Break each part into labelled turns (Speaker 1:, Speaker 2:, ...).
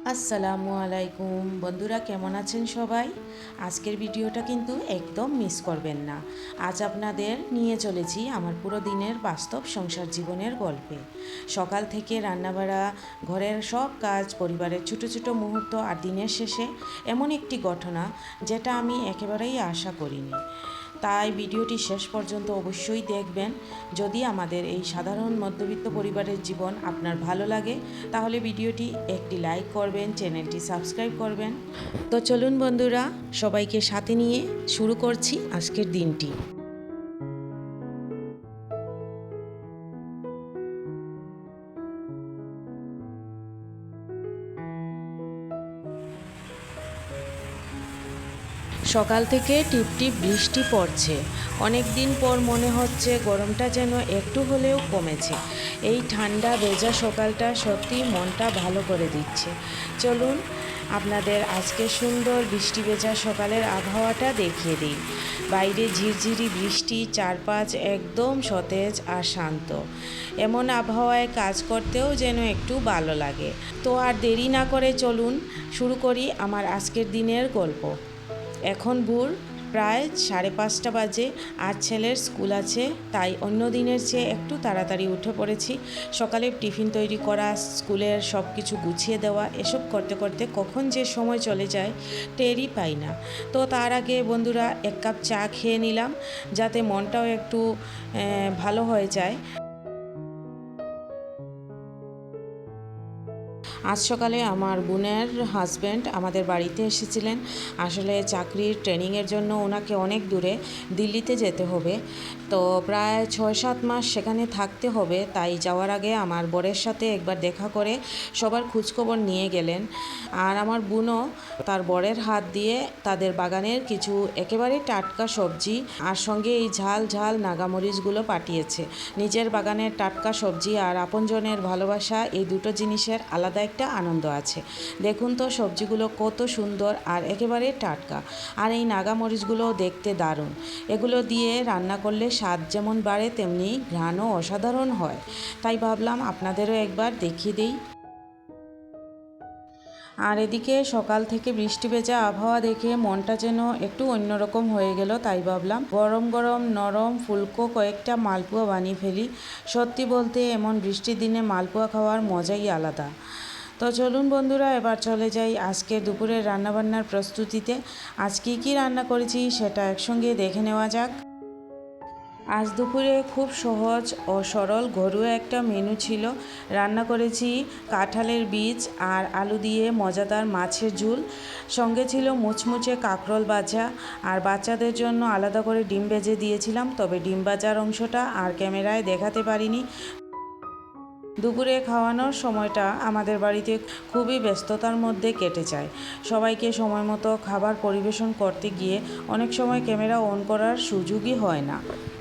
Speaker 1: আসসালামু আলাইকুম বন্ধুরা, কেমন আছেন সবাই? আজকের ভিডিওটা কিন্তু একদম মিস করবেন না। আজ আপনাদের নিয়ে চলেছি আমার পুরো দিনের বাস্তব সংসার জীবনের গল্পে। সকাল থেকে রান্নাবাড়া, ঘরের সব কাজ, পরিবারের ছোটো ছোটো মুহূর্ত আর দিনের শেষে এমন একটি ঘটনা যেটা আমি একেবারেই আশা করিনি। তাই ভিডিওটি শেষ পর্যন্ত অবশ্যই দেখবেন। যদি আমাদের এই সাধারণ মধ্যবিত্ত পরিবারের জীবন আপনার ভালো লাগে তাহলে ভিডিওটি একটি লাইক করবেন, চ্যানেলটি সাবস্ক্রাইব করবেন। তো চলুন বন্ধুরা, সবাইকে সাথে নিয়ে শুরু করছি আজকের দিনটি। সকাল থেকে টিপটিপ বৃষ্টি পড়ছে। অনেক দিন পর মনে হচ্ছে গরমটা যেন একটু হলেও কমেছে। এই ঠান্ডা ভেজা সকালটা সত্যি মনটা ভালো করে দিচ্ছে। চলুন আপনাদের আজকে সুন্দর বৃষ্টি ভেজা সকালের আবহাওয়াটা দেখিয়ে দিই। বাইরে ঝিরঝিরি বৃষ্টি, চারপাশ একদম সতেজ আর শান্ত। এমন আবহাওয়ায় কাজ করতেও যেন একটু ভালো লাগে। তো আর দেরি না করে চলুন শুরু করি আমার আজকের দিনের গল্প। এখন ভোর প্রায় 5:30 বাজে। আজ ছেলের স্কুল আছে, তাই অন্য দিনের চেয়ে একটু তাড়াতাড়ি উঠে পড়েছি। সকালে টিফিন তৈরি করা, স্কুলের সব কিছু গুছিয়ে দেওয়া, এসব করতে করতে কখন যে সময় চলে যায় টেরই পাই না। তো তার আগে বন্ধুরা এক কাপ চা খেয়ে নিলাম, যাতে মনটাও একটু ভালো হয়ে যায়। আজ সকালে আমার বোনের হাজব্যান্ড আমাদের বাড়িতে এসেছিলেন। আসলে চাকরির ট্রেনিংয়ের জন্য ওনাকে অনেক দূরে দিল্লিতে যেতে হবে। তো প্রায় 6-7 মাস সেখানে থাকতে হবে। তাই যাওয়ার আগে আমার বরের সাথে একবার দেখা করে সবার খোঁজখবর নিয়ে গেলেন। আর আমার বোনও তার বরের হাত দিয়ে তাদের বাগানের কিছু একেবারে টাটকা সবজি আর সঙ্গে এই ঝাল ঝাল নাগামরিচগুলো পাঠিয়েছে। নিজের বাগানের টাটকা সবজি আর আপনজনের ভালোবাসা, এই দুটো জিনিসের আলাদা একটা আনন্দ আছে। দেখুন তো সবজিগুলো কত সুন্দর আর একেবারে টাটকা। আর এই নাগামরিচগুলোও দেখতে দারুণ। এগুলো দিয়ে রান্না করলে স্বাদ যেমন বাড়ে তেমনি ঘ্রাণও অসাধারণ হয়। তাই ভাবলাম আপনাদেরও একবার দেখিয়ে দিই। আর এদিকে সকাল থেকে বৃষ্টি ভেজা আবহাওয়া দেখে মনটা যেন একটু অন্যরকম হয়ে গেল। তাই ভাবলাম গরম গরম নরম ফুলকো কয়েকটা মালপোয়া বানিয়ে ফেলি। সত্যি বলতে এমন বৃষ্টির দিনে মালপোয়া খাওয়ার মজাই আলাদা। তো চলুন বন্ধুরা, এবার চলে যাই আজকে দুপুরের রান্নাবান্নার প্রস্তুতিতে। আজ কী রান্না করেছি সেটা একসঙ্গে দেখে নেওয়া যাক। আজ দুপুরে খুব সহজ ও সরল ঘরোয়া একটা মেনু ছিল। রান্না করেছি কাঁঠালের বীজ আর আলু দিয়ে মজাদার মাছের ঝোল। সঙ্গে ছিল মুচমুচে কাঁকরোল ভাজা। আর বাচ্চাদের জন্য আলাদা করে ডিম ভেজে দিয়েছিলাম, তবে ডিম ভাজার অংশটা আর ক্যামেরায় দেখাতে পারিনি। দুপুরে খাওয়ানোর সময়টা আমাদের বাড়িতে খুবই ব্যস্ততার মধ্যে কেটে যায়। সবাইকে সময় মতো খাবার পরিবেশন করতে গিয়ে অনেক সময় ক্যামেরা অন করার সুযোগই হয় না।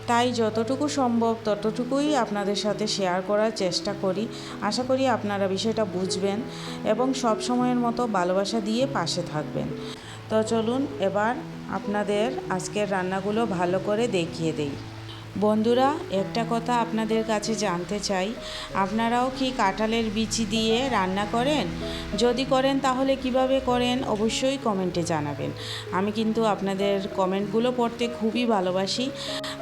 Speaker 1: তাই যতটুকু সম্ভব ততটুকুই আপনাদের সাথে শেয়ার করার চেষ্টা করি। আশা করি আপনারা বিষয়টা বুঝবেন এবং সব সময়ের মতো ভালোবাসা দিয়ে পাশে থাকবেন। তো চলুন এবার আপনাদের আজকের রান্নাগুলো ভালো করে দেখিয়ে দেই। বন্ধুরা, একটা কথা আপনাদের কাছে জানতে চাই, আপনারাও কি কাঁঠালের বিচি দিয়ে রান্না করেন? যদি করেন তাহলে কিভাবে করেন অবশ্যই কমেন্টে জানাবেন। আমি কিন্তু আপনাদের কমেন্টগুলো পড়তে খুবই ভালোবাসি।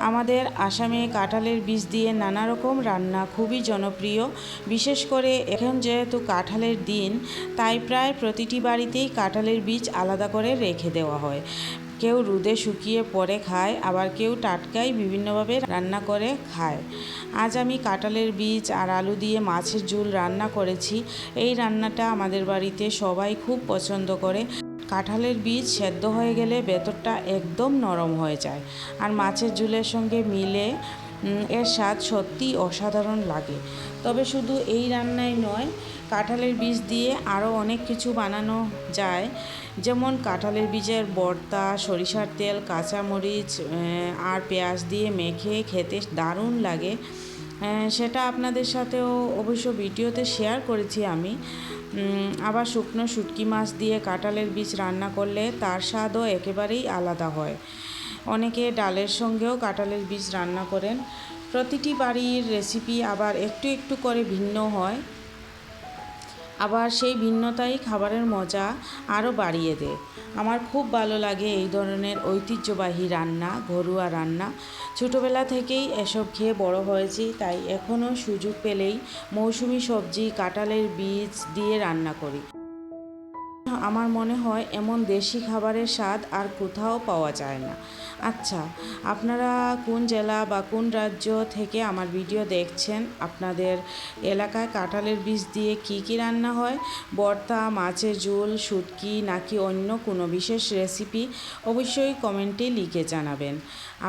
Speaker 1: আমাদের আসামে কাঁঠালের বীজ দিয়ে নানা রকম রান্না খুবই জনপ্রিয়। বিশেষ করে এখন যেহেতু কাঁঠালের দিন, তাই প্রায় প্রতিটি বাড়িতেই কাঁঠালের বীজ আলাদা করে রেখে দেওয়া হয়। কেউ রোদে শুকিয়ে পরে খায়, আবার কেউ টাটকাই বিভিন্নভাবে রান্না করে খায়। আজ আমি কাঁঠালের বীজ আর আলু দিয়ে মাছের ঝোল রান্না করেছি। এই রান্নাটা আমাদের বাড়িতে সবাই খুব পছন্দ করে। কাঁঠালের বীজ সেদ্ধ হয়ে গেলে ভেতরটা একদম নরম হয়ে যায়, আর মাছের ঝোলের সঙ্গে মিলে এর স্বাদ সত্যিই অসাধারণ লাগে। তবে শুধু এই রান্নাই নয়, কাঁঠালের বীজ দিয়ে আরও অনেক কিছু বানানো যায়। যেমন কাঁঠালের বীজের ভর্তা, সরিষার তেল, কাঁচামরিচ আর পেঁয়াজ দিয়ে মেখে খেতে দারুণ লাগে। সেটা আপনাদের সাথেও অবশ্য ভিডিওতে শেয়ার করেছি আমি। আবার শুকনো শুটকি মাছ দিয়ে কাঁঠালের বীজ রান্না করলে তার স্বাদও একেবারেই আলাদা হয়। অনেকে ডালের সঙ্গেও কাঁঠালের বীজ রান্না করেন। প্রতিটি বাড়ির রেসিপি আবার একটু একটু করে ভিন্ন হয়। আবার সেই ভিন্নতাই খাবারের মজা আরও বাড়িয়ে দেয়। আমার খুব ভালো লাগে এই ধরনের ঐতিহ্যবাহী রান্না, ঘরোয়া রান্না। ছোটোবেলা থেকেই এসব খেয়ে বড় হয়েছি, তাই এখনও সুযোগ পেলেই মৌসুমি সবজি, কাঁঠালের বীজ দিয়ে রান্না করি। আমার মনে হয় এমন দেশি খাবারের স্বাদ আর কোথাও পাওয়া যায় না। আচ্ছা, আপনারা কোন জেলা বা কোন রাজ্য থেকে আমার ভিডিও দেখছেন? আপনাদের এলাকায় কাঁঠালের বীজ দিয়ে কি কি রান্না হয়? ভর্তা, মাছের ঝোল, শুটকি নাকি অন্য কোনো বিশেষ রেসিপি? অবশ্যই কমেন্টে লিখে জানাবেন।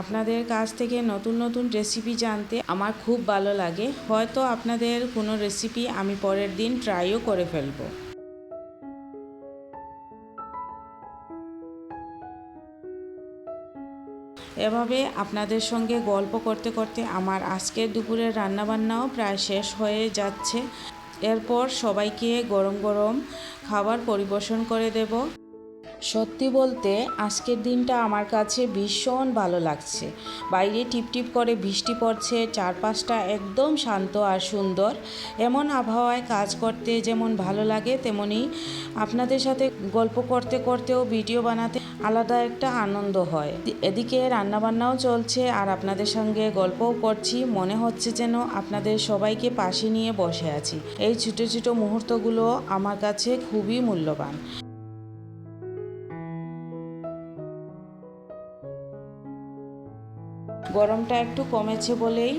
Speaker 1: আপনাদের কাছ থেকে নতুন নতুন রেসিপি জানতে আমার খুব ভালো লাগে। হয়তো আপনাদের কোনো রেসিপি আমি পরের দিন ট্রাইও করে ফেলবো। এভাবে আপনাদের সঙ্গে গল্প করতে করতে আমার আজকের দুপুরের রান্নাবান্নাও প্রায় শেষ হয়ে যাচ্ছে। এরপর সবাইকে গরম গরম খাবার পরিবেশন করে দেব। সত্যি বলতে আজকের দিনটা আমার কাছে ভীষণ ভালো লাগছে। বাইরে টিপটিপ করে বৃষ্টি পড়ছে, চারপাশটা একদম শান্ত আর সুন্দর। এমন আবহাওয়ায় কাজ করতে যেমন ভালো লাগে, তেমনি আপনাদের সাথে গল্প করতে করতেও ভিডিও বানাতে আলাদা একটা আনন্দ হয়। এদিকে রান্নাবান্নাও চলছে আর আপনাদের সঙ্গে গল্পও করছি। মনে হচ্ছে যেন আপনাদের সবাইকে পাশে নিয়ে বসে আছি। এই ছোটো ছোটো মুহূর্তগুলো আমার কাছে খুবই মূল্যবান। গরমটা একটু কমেছে বলেই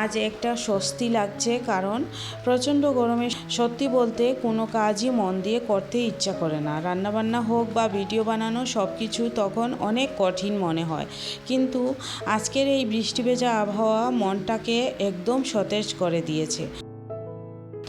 Speaker 1: আজ একটা স্বস্তি লাগছে, কারণ প্রচণ্ড গরমে সত্যি বলতে কোনো কাজই মন দিয়ে করতে ইচ্ছা করে না। রান্নাবান্না হোক বা ভিডিও বানানো, সব কিছু তখন অনেক কঠিন মনে হয়। কিন্তু আজকের এই বৃষ্টি ভেজা আবহাওয়া মনটাকে একদম সতেজ করে দিয়েছে।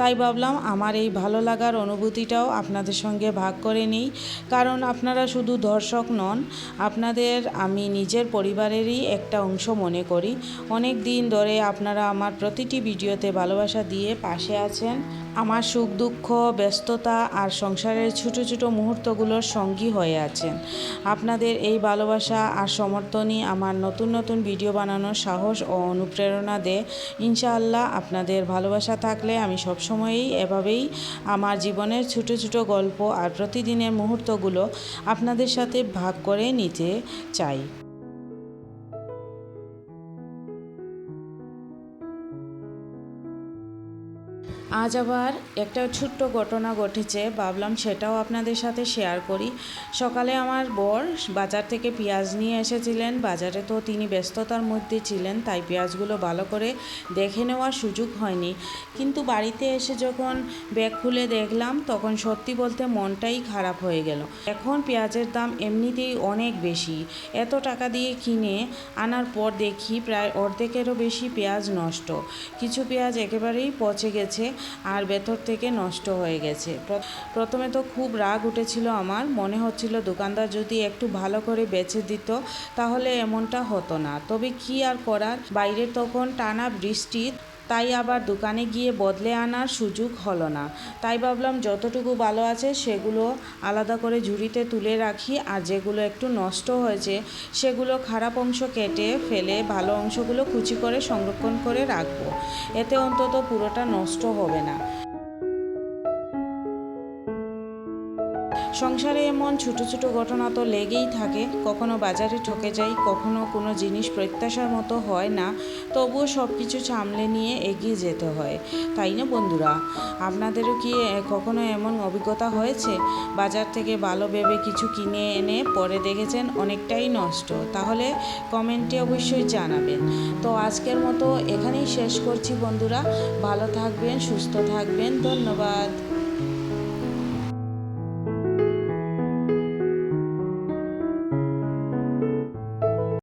Speaker 1: তাই ভাবলাম আমার এই ভালো লাগার অনুভূতিটাও আপনাদের সঙ্গে ভাগ করে নিই, কারণ আপনারা শুধু দর্শক নন, আপনাদের আমি নিজের পরিবারেরই একটা অংশ মনে করি। অনেক দিন ধরে আপনারা আমার প্রতিটি ভিডিওতে ভালোবাসা দিয়ে পাশে আছেন। আমার সুখ দুঃখ, ব্যস্ততা আর সংসারের ছোটো ছোটো মুহূর্তগুলোর সঙ্গী হয়ে আছেন। আপনাদের এই ভালোবাসা আর সমর্থনই আমার নতুন নতুন ভিডিও বানানোর সাহস ও অনুপ্রেরণা দেয়। ইনশাআল্লাহ আপনাদের ভালোবাসা থাকলে আমি সবসময়ই এভাবেই আমার জীবনের ছোটো ছোটো গল্প আর প্রতিদিনের মুহূর্তগুলো আপনাদের সাথে ভাগ করে নিতে চাই। আজ আবার একটা ছোট্ট ঘটনা ঘটেছে, ভাবলাম সেটাও আপনাদের সাথে শেয়ার করি। সকালে আমার বর বাজার থেকে পেঁয়াজ নিয়ে এসেছিলেন। বাজারে তো তিনি ব্যস্ততার মধ্যে ছিলেন, তাই পেঁয়াজগুলো ভালো করে দেখে নেওয়ার সুযোগ হয়নি। কিন্তু বাড়িতে এসে যখন ব্যাগ খুলে দেখলাম, তখন সত্যি বলতে মনটাই খারাপ হয়ে গেল। এখন পেঁয়াজের দাম এমনিতেই অনেক বেশি। এত টাকা দিয়ে কিনে আনার পর দেখি প্রায় অর্ধেকেরও বেশি পেঁয়াজ নষ্ট। কিছু পেঁয়াজ একেবারেই পচে গেছে আর ভেতর থেকে নষ্ট হয়ে গেছে। প্রথমে তো খুব রাগ উঠেছিল আমার, মনে হচ্ছিল দোকানদার যদি একটু ভালো করে বেচে দিত তাহলে এমনটা হতো না। তবে কি আর করার, বাইরে তখন টানা বৃষ্টি, তাই আবার দোকানে গিয়ে বদলে আনার সুযোগ হলো না। তাই ভাবলাম যতটুকু ভালো আছে সেগুলো আলাদা করে ঝুড়িতে তুলে রাখি, আর যেগুলো একটু নষ্ট হয়েছে সেগুলো খারাপ অংশ কেটে ফেলে ভালো অংশগুলো কুচি করে সংরক্ষণ করে রাখবো। এতে অন্তত পুরোটা নষ্ট হবে না। সংসারে এমন ছোটো ছোটো ঘটনা তো লেগেই থাকে। কখনো বাজারে ঠকে যাই, কখনো কোনো জিনিস প্রত্যাশার মতো হয় না, তবুও সব কিছু সামলে নিয়ে এগিয়ে যেতে হয়, তাই না বন্ধুরা? আপনাদেরও কি কখনো এমন অভিজ্ঞতা হয়েছে? বাজার থেকে ভালো ভেবে কিছু কিনে এনে পরে দেখেছেন অনেকটাই নষ্ট? তাহলে কমেন্টে অবশ্যই জানাবেন। তো আজকের মতো এখানেই শেষ করছি বন্ধুরা। ভালো থাকবেন, সুস্থ থাকবেন, ধন্যবাদ।